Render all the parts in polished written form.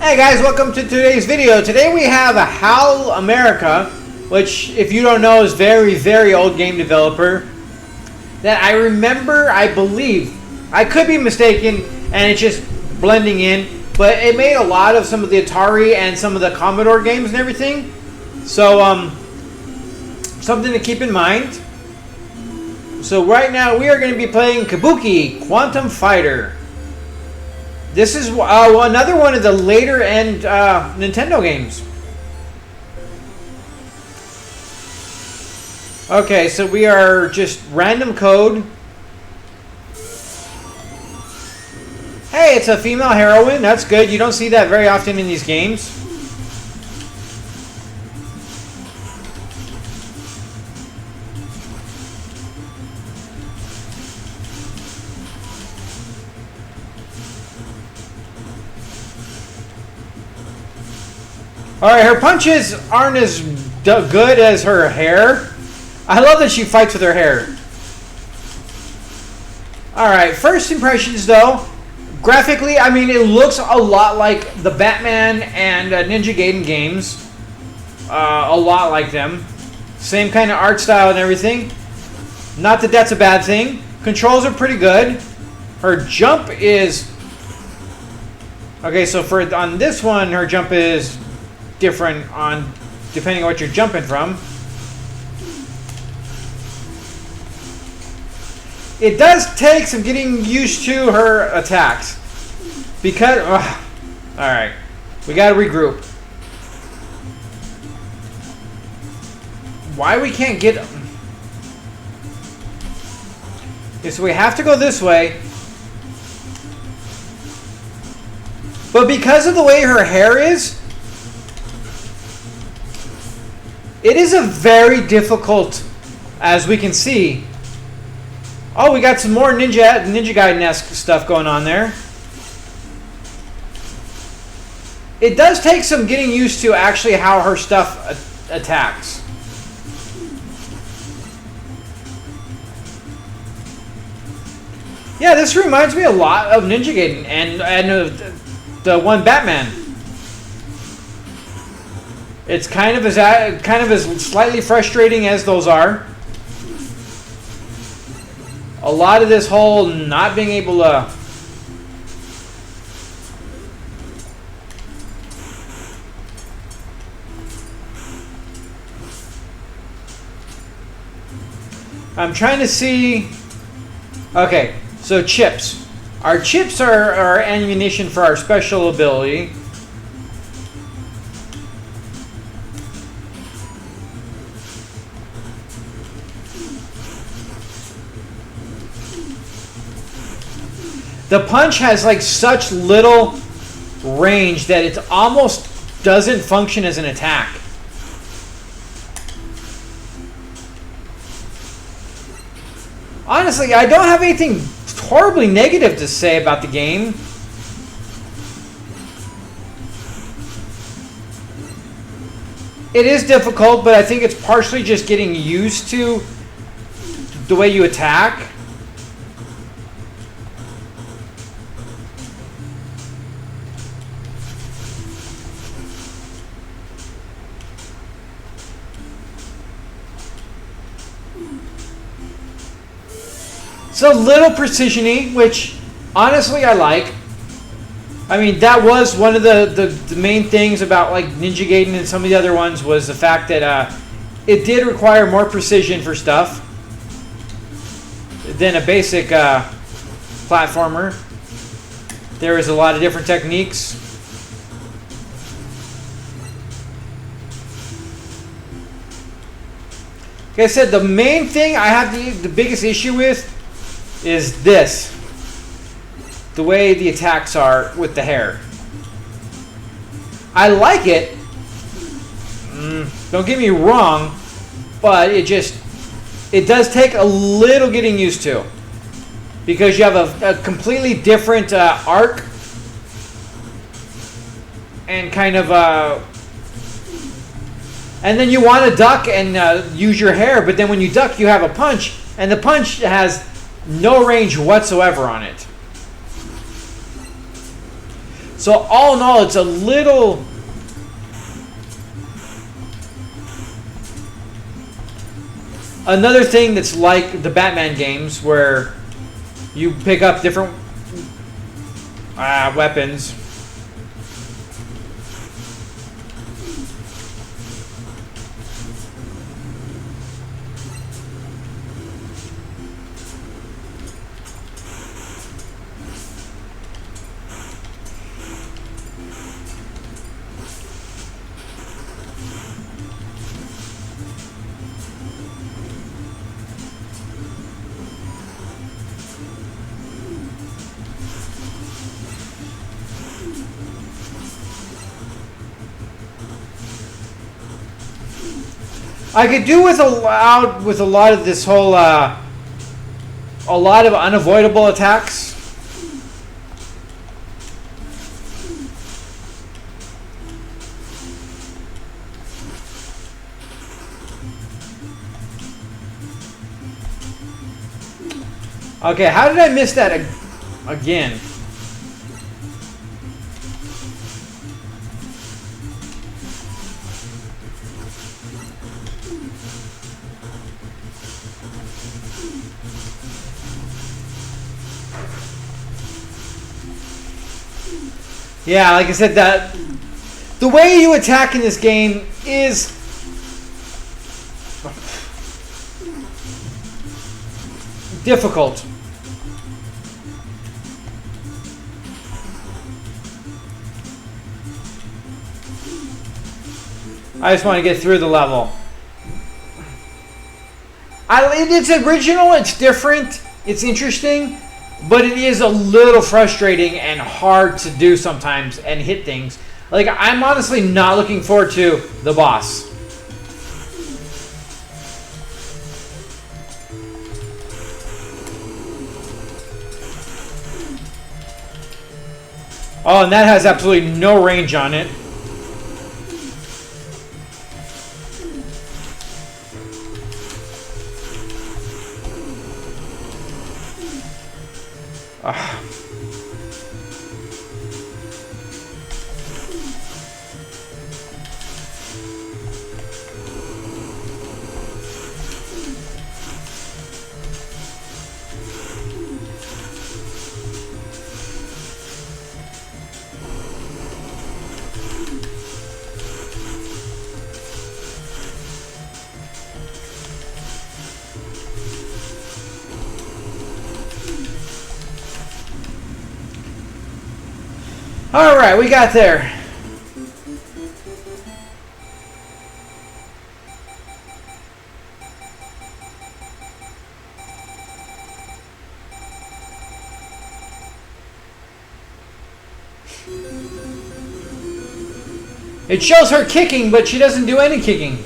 Hey guys, welcome to today's video. Today we have a HAL America, which if you don't know is very old game developer that I remember, I believe, I could be mistaken and it's just blending in, but it made a lot of some of the Atari and some of the Commodore games and everything. So something to keep in mind. So right now we are going to be playing Kabuki Quantum Fighter. This is another one of the later end Nintendo games. Okay, so we are just random code. Hey, it's a female heroine. That's good. You don't see that very often in these games. Alright, her punches aren't as good as her hair. I love that she fights with her hair. Alright, first impressions though. Graphically, I mean, it looks a lot like the Batman and Ninja Gaiden games. A lot like them. Same kind of art style and everything. Not that that's a bad thing. Controls are pretty good. Her jump is... Okay, so on this one, her jump is different on depending on what you're jumping from. It does take some getting used to her attacks because alright, we gotta regroup. Why we can't get... Okay, so we have to go this way, but because of the way her hair is, it is a very difficult, as we can see. Oh, we got some more Ninja Gaiden-esque stuff going on there. It does take some getting used to actually how her stuff attacks. Yeah, this reminds me a lot of Ninja Gaiden and the one Batman. It's kind of as slightly frustrating as those are. A lot of this whole not being able to... I'm trying to see... Okay, so chips. Our chips are our ammunition for our special ability. The punch has like such little range that it almost doesn't function as an attack. Honestly, I don't have anything horribly negative to say about the game. It is difficult, but I think it's partially just getting used to the way you attack. It's a little precision-y, which honestly I like. I mean, that was one of the main things about like Ninja Gaiden and some of the other ones was the fact that it did require more precision for stuff than a basic platformer. There is a lot of different techniques. Like I said, the main thing I have the biggest issue with is this. The way the attacks are with the hair. I like it. Don't get me wrong, but it does take a little getting used to. Because you have a completely different arc and kind of and then you want to duck and use your hair, but then when you duck you have a punch, and the punch has no range whatsoever on it. So all in all, it's a little... Another thing that's like the Batman games where you pick up different weapons. I could do with a lot of this whole a lot of unavoidable attacks. Okay, how did I miss that again? Yeah, like I said, that the way you attack in this game is difficult. I just want to get through the level. It's original, it's different, it's interesting, but it is a little frustrating and hard to do sometimes and hit things. Like, I'm honestly not looking forward to the boss. Oh, and that has absolutely no range on it. Alright, we got there. It shows her kicking, but she doesn't do any kicking.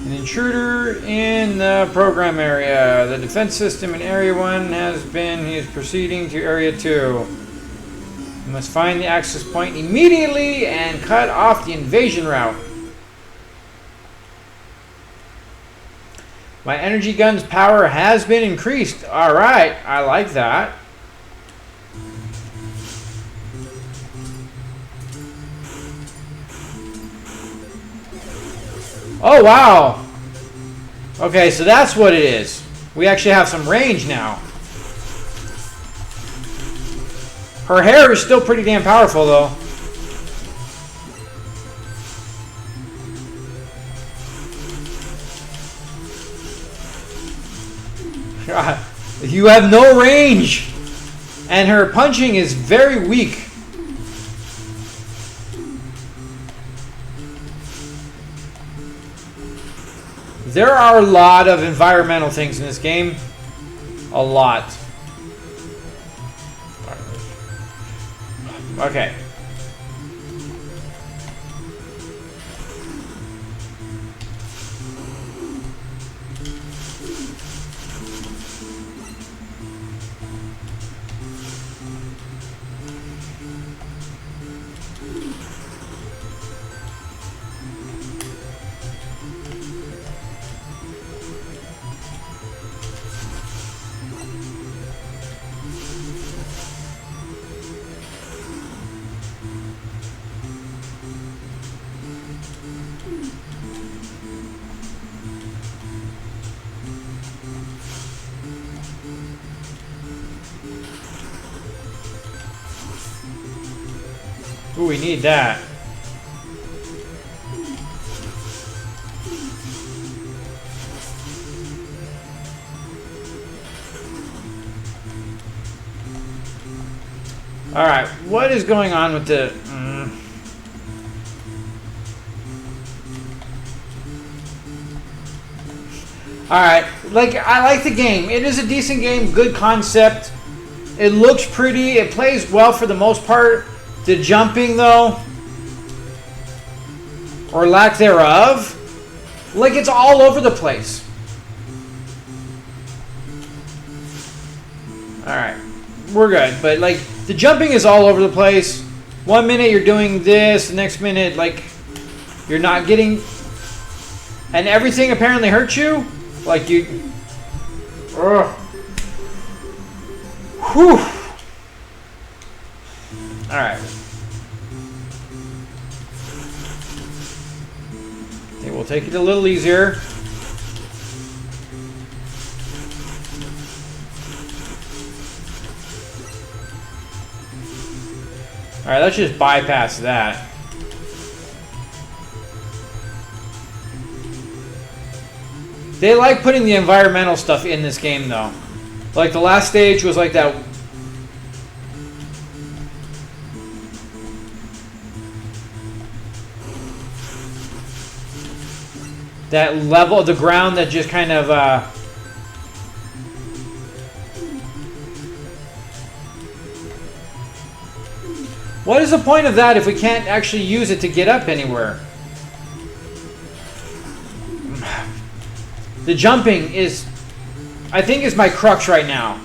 An intruder in the program area. The defense system in Area 1 has been... He is proceeding to Area 2. You must find the access point immediately and cut off the invasion route. My energy gun's power has been increased. Alright, I like that. Oh, wow. Okay, so that's what it is. We actually have some range now. Her hair is still pretty damn powerful, though. You have no range. And her punching is very weak. There are a lot of environmental things in this game. A lot. Okay. Ooh, we need that. Alright, what is going on with the... Alright, like, I like the game. It is a decent game, good concept. It looks pretty, it plays well for the most part. The jumping, though, or lack thereof, like, it's all over the place. Alright, we're good, but, like, the jumping is all over the place. 1 minute you're doing this, the next minute, like, you're not getting... And everything apparently hurts you? Like, you... Ugh. Whew. Alright. Okay, we'll take it a little easier. Alright, let's just bypass that. They like putting the environmental stuff in this game, though. Like, the last stage was like that... That level of the ground that just kind of... What is the point of that if we can't actually use it to get up anywhere? The jumping is, I think, is my crux right now.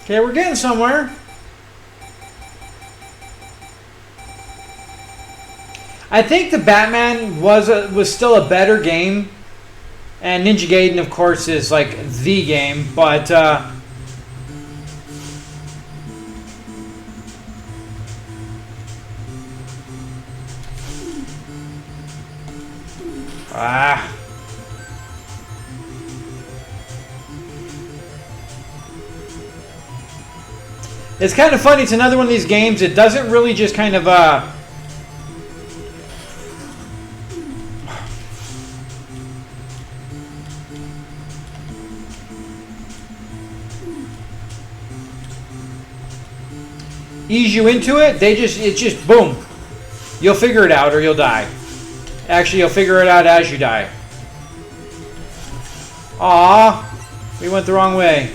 Okay, we're getting somewhere. I think the Batman was still a better game, and Ninja Gaiden, of course, is like the game. But it's kind of funny. It's another one of these games. It doesn't really just kind of ease you into it. It's just boom. You'll figure it out or you'll die. Actually, you'll figure it out as you die. Aw, we went the wrong way.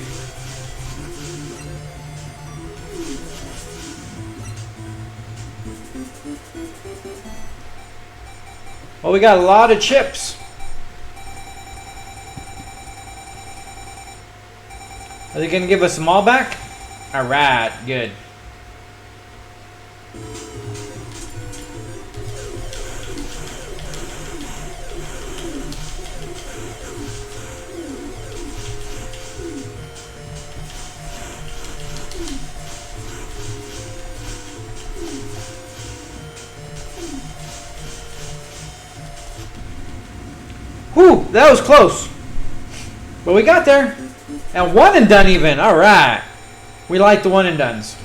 Well, we got a lot of chips. Are they going to give us them all back? Alright, good. Whew, that was close. But we got there. And one and done even. Alright. We like the one and dones.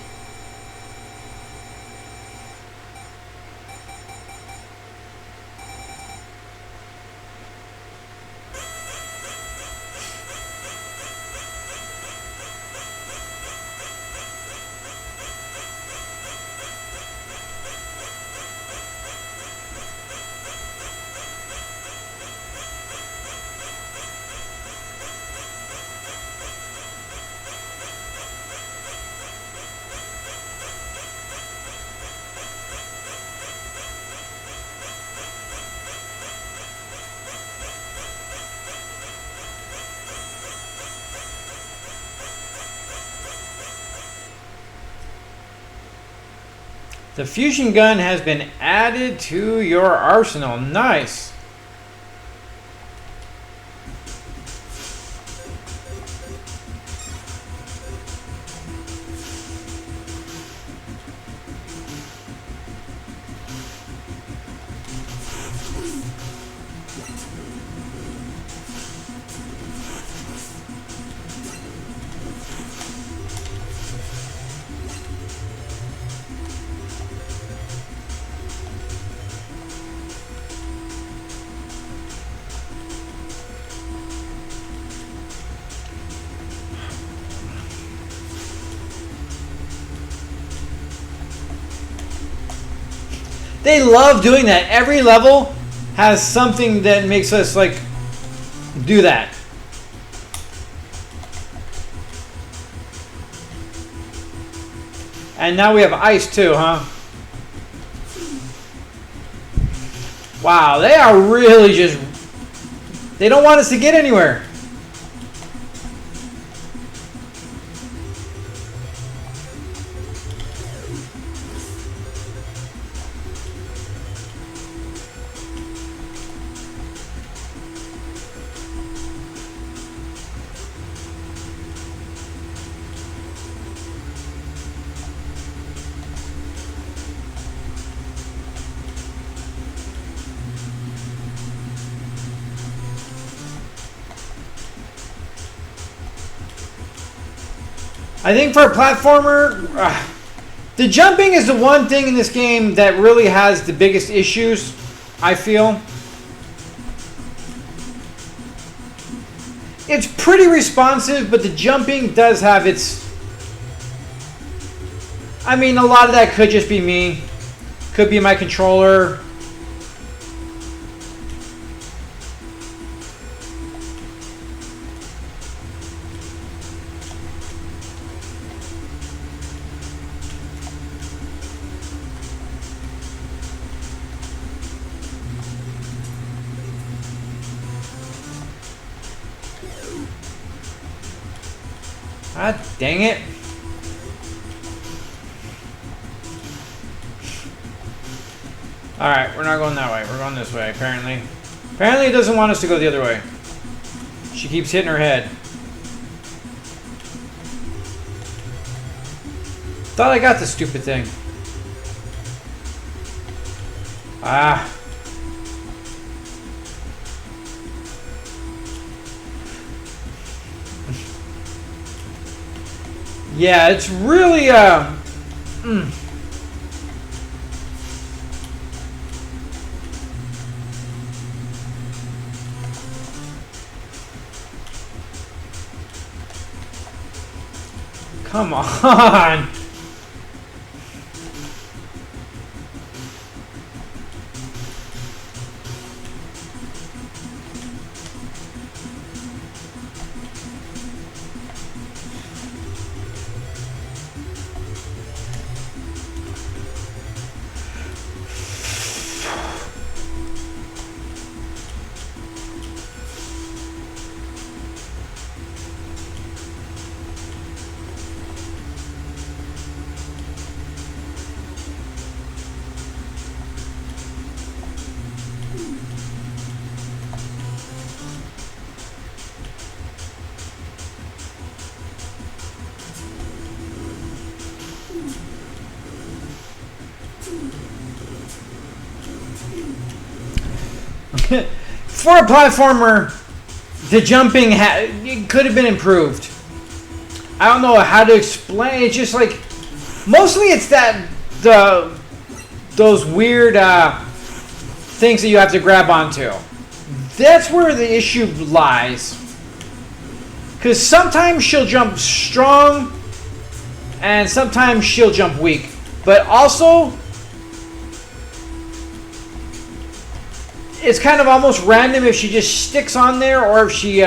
The fusion gun has been added to your arsenal. Nice. They love doing that. Every level has something that makes us like do that. And now we have ice too, huh? Wow, they are really just... They don't want us to get anywhere. I think for a platformer, the jumping is the one thing in this game that really has the biggest issues, I feel. It's pretty responsive, but the jumping does have its... I mean, a lot of that could just be me. Could be my controller. Ah, dang it. Alright, we're not going that way. We're going this way, apparently. Apparently it doesn't want us to go the other way. She keeps hitting her head. Thought I got this stupid thing. Ah. Yeah, it's really, Come on! For a platformer, the jumping it could have been improved. I don't know how to explain. It's just like mostly it's that those weird things that you have to grab onto. That's where the issue lies. Because sometimes she'll jump strong, and sometimes she'll jump weak. But also, it's kind of almost random if she just sticks on there or if she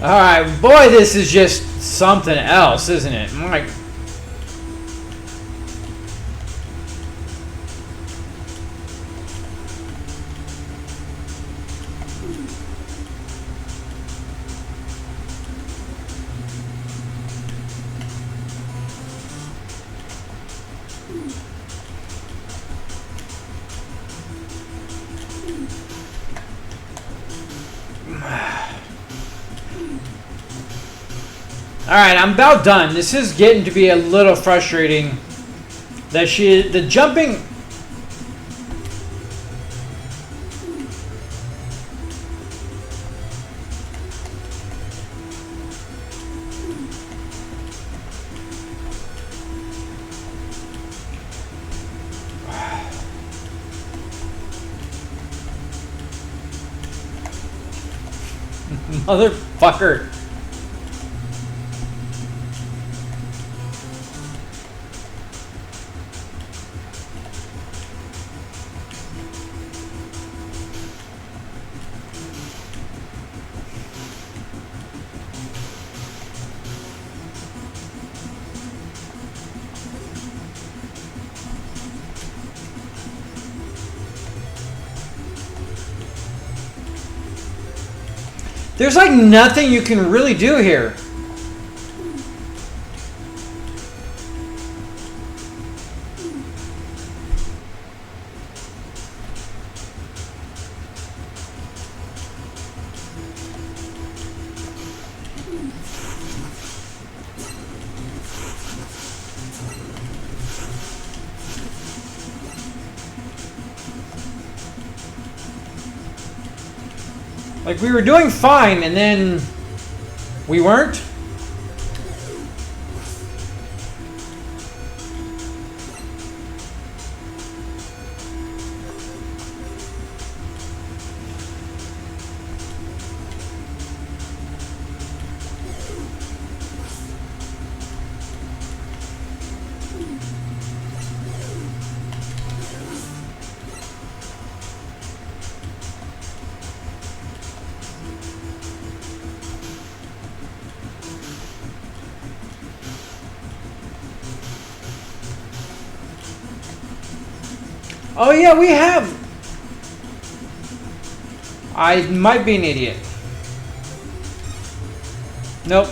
Alright, boy, this is just something else, isn't it? My... Alright, I'm about done. This is getting to be a little frustrating. The jumping... Motherfucker. There's like nothing you can really do here. Like, we were doing fine, and then we weren't. Oh yeah, we have. I might be an idiot. Nope.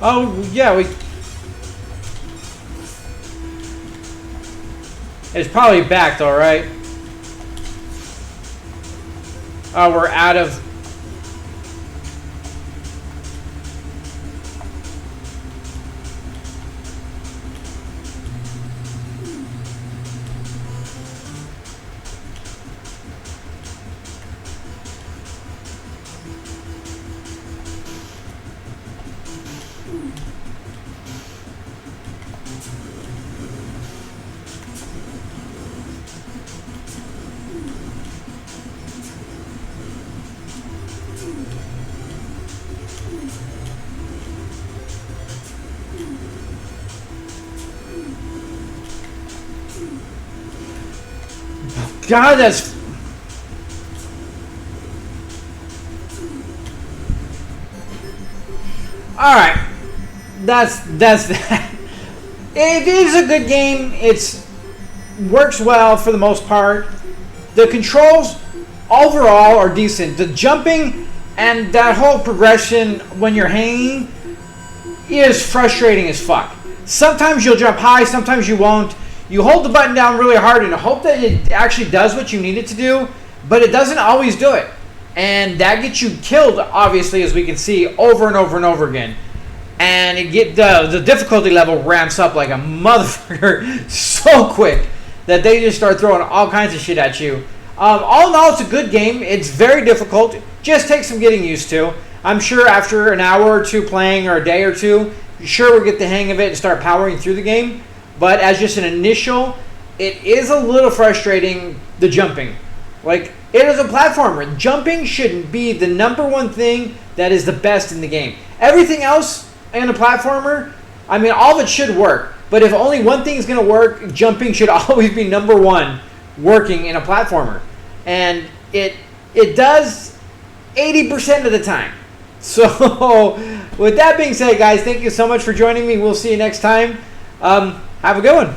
Oh yeah, we. It's probably backed, all right. Oh, we're out of. God, that's... Alright. That's that. It is a good game. It's works well for the most part. The controls overall are decent. The jumping and that whole progression when you're hanging is frustrating as fuck. Sometimes you'll jump high, sometimes you won't. You hold the button down really hard and hope that it actually does what you need it to do, but it doesn't always do it. And that gets you killed, obviously, as we can see, over and over and over again. And the difficulty level ramps up like a motherfucker so quick that they just start throwing all kinds of shit at you. All in all, it's a good game. It's very difficult. Just takes some getting used to. I'm sure after an hour or two playing, or a day or two, sure we'll get the hang of it and start powering through the game. But as just an initial, it is a little frustrating, the jumping. Like, it is a platformer. Jumping shouldn't be the number one thing that is the best in the game. Everything else in a platformer, I mean, all of it should work. But if only one thing is going to work, jumping should always be number one working in a platformer. And it does 80% of the time. So, with that being said, guys, thank you so much for joining me. We'll see you next time. Have a good one.